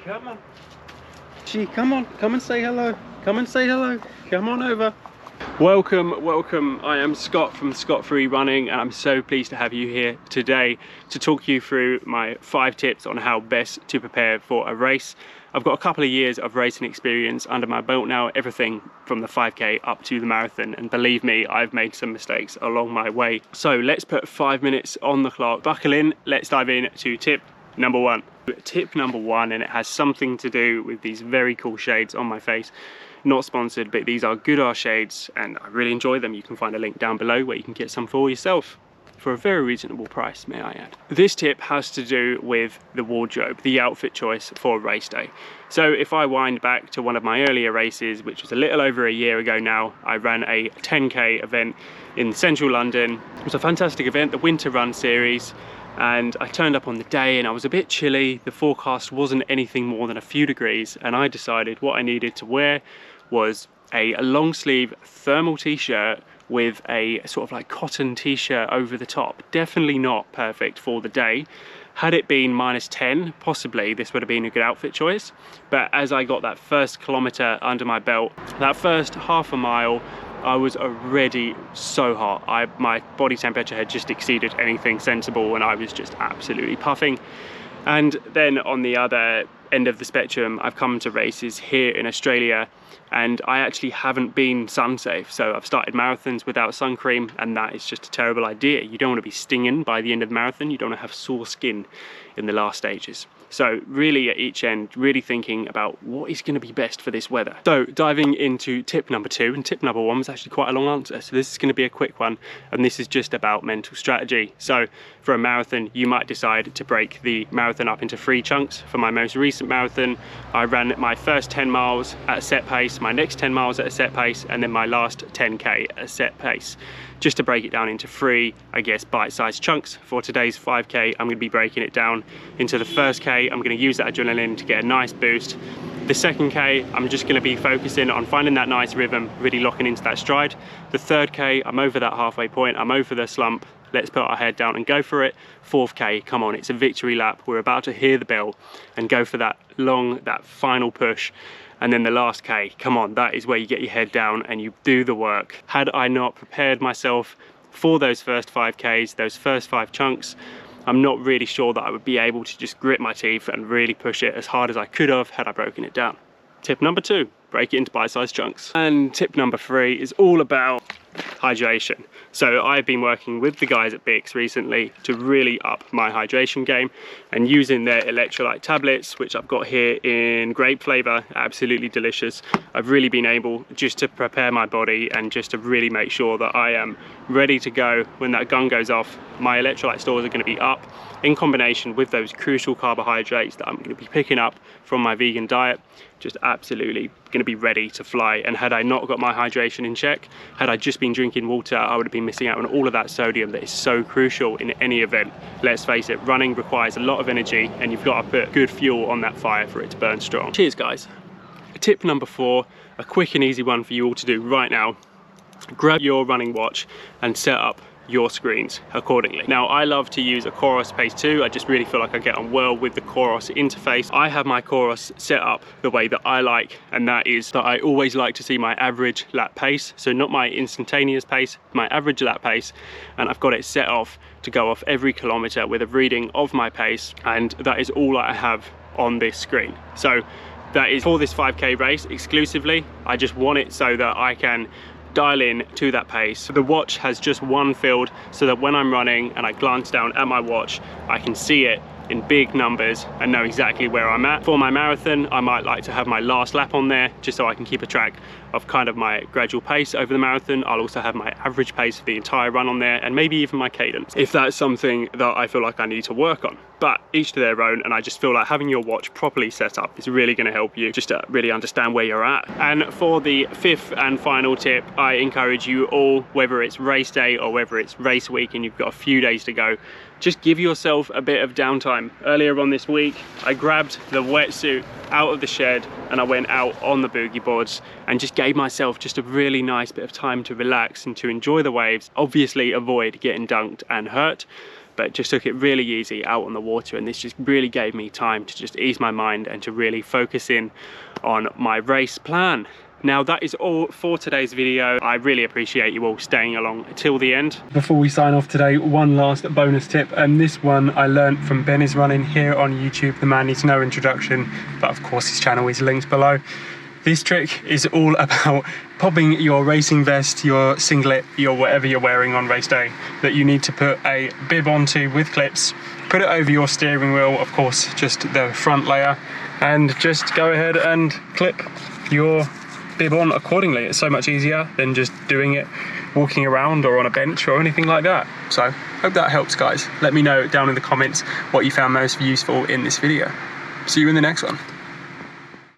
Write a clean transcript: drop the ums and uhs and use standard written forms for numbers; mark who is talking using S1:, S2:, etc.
S1: Come on. Gee, come on, come and say hello. Come and say hello. Come on over. Welcome, welcome. I am Scott from Scott Free Running, and I'm so pleased to have you here today to talk you through my 5 tips on how best to prepare for a race. I've got a couple of years of racing experience under my belt now, everything from the 5K up to the marathon, and believe me, I've made some mistakes along my way. So let's put 5 minutes on the clock. Buckle in, let's dive in to tip number 1. Tip number 1, and it has something to do with these very cool shades on my face. Not sponsored, but these are Goodar shades and I really enjoy them. You can find a link down below where you can get some for yourself for a very reasonable price, may I add. This tip has to do with the wardrobe, the outfit choice for race day. So if I wind back to one of my earlier races, which was a little over a year ago now, I ran a 10K event in central London. It was a fantastic event, the Winter Run series. And I turned up on the day and I was a bit chilly. The forecast wasn't anything more than a few degrees, and I decided what I needed to wear was a long sleeve thermal t-shirt with a sort of like cotton t-shirt over the top. Definitely not perfect for the day. Had it been -10, possibly this would have been a good outfit choice. But as I got that first kilometre under my belt, that first half a mile, I was already so hot. My body temperature had just exceeded anything sensible and I was just absolutely puffing. And then on the other end of the spectrum, I've come to races here in Australia and I actually haven't been sun safe. So I've started marathons without sun cream, and that is just a terrible idea. You don't want to be stinging by the end of the marathon. You don't want to have sore skin in the last stages. So really at each end, really thinking about what is going to be best for this weather. So diving into tip number 2, and tip number 1 was actually quite a long answer. So this is going to be a quick one, and this is just about mental strategy. So for a marathon, you might decide to break the marathon up into 3 chunks. For my most recent marathon, I ran my first 10 miles at a set pace, my next 10 miles at a set pace, and then my last 10K at a set pace. Just to break it down into 3, I guess, bite-sized chunks. For today's 5K, I'm going to be breaking it down into the first K. I'm going to use that adrenaline to get a nice boost. The second K, I'm just going to be focusing on finding that nice rhythm, really locking into that stride. The third K, I'm over that halfway point, I'm over the slump. Let's put our head down and go for it. 4th K, come on, it's a victory lap. We're about to hear the bell and go for that final push. And then the last K, come on, that is where you get your head down and you do the work. Had I not prepared myself for those first 5Ks, those first 5 chunks, I'm not really sure that I would be able to just grit my teeth and really push it as hard as I could have had I broken it down. Tip number 2, break it into bite-sized chunks. And tip number 3 is all about hydration. So I've been working with the guys at Bix recently to really up my hydration game and using their electrolyte tablets, which I've got here in grape flavor, absolutely delicious. I've really been able just to prepare my body and just to really make sure that I am ready to go when that gun goes off. My electrolyte stores are going to be up in combination with those crucial carbohydrates that I'm going to be picking up from my vegan diet. Just absolutely going to be ready to fly. And had I not got my hydration in check, had I just been drinking water, I would have been missing out on all of that sodium that is so crucial in any event. Let's face it, running requires a lot of energy and you've got to put good fuel on that fire for it to burn strong. Cheers guys. Tip number 4, a quick and easy one for you all to do right now. Grab your running watch and set up your screens accordingly. Now I love to use a Coller Pace 2. I just really feel like I get on well with the Coller interface. I have my Coller set up the way that I like, and that is that I always like to see my average lap pace. So not my instantaneous pace, my average lap pace, and I've got it set off to go off every kilometre with a reading of my pace, and that is all I have on this screen. So that is for this 5K race exclusively. I just want it so that I can dial in to that pace. The watch has just one field so that when I'm running and I glance down at my watch, I can see it in big numbers and know exactly where I'm at. For my marathon, I might like to have my last lap on there just so I can keep a track of kind of my gradual pace over the marathon. I'll also have my average pace for the entire run on there and maybe even my cadence if that's something that I feel like I need to work on. But each to their own, and I just feel like having your watch properly set up is really going to help you just to really understand where you're at. And for the 5th and final tip, I encourage you all, whether it's race day or whether it's race week and you've got a few days to go, just give yourself a bit of downtime. Earlier on this week, I grabbed the wetsuit out of the shed and I went out on the boogie boards and just gave myself just a really nice bit of time to relax and to enjoy the waves. Obviously avoid getting dunked and hurt, but just took it really easy out on the water, and this just really gave me time to just ease my mind and to really focus in on my race plan. Now that is all for today's video. I really appreciate you all staying along till the end. Before we sign off today, one last bonus tip, and this one I learned from Ben is Running here on YouTube. The man needs no introduction, but of course his channel is linked below. This trick is all about popping your racing vest, your singlet, your whatever you're wearing on race day that you need to put a bib onto with clips. Put it over your steering wheel, of course, just the front layer, and just go ahead and clip your bib on accordingly. It's so much easier than just doing it walking around or on a bench or anything like that. So hope that helps, guys. Let me know down in the comments what you found most useful in this video. See you in the next one.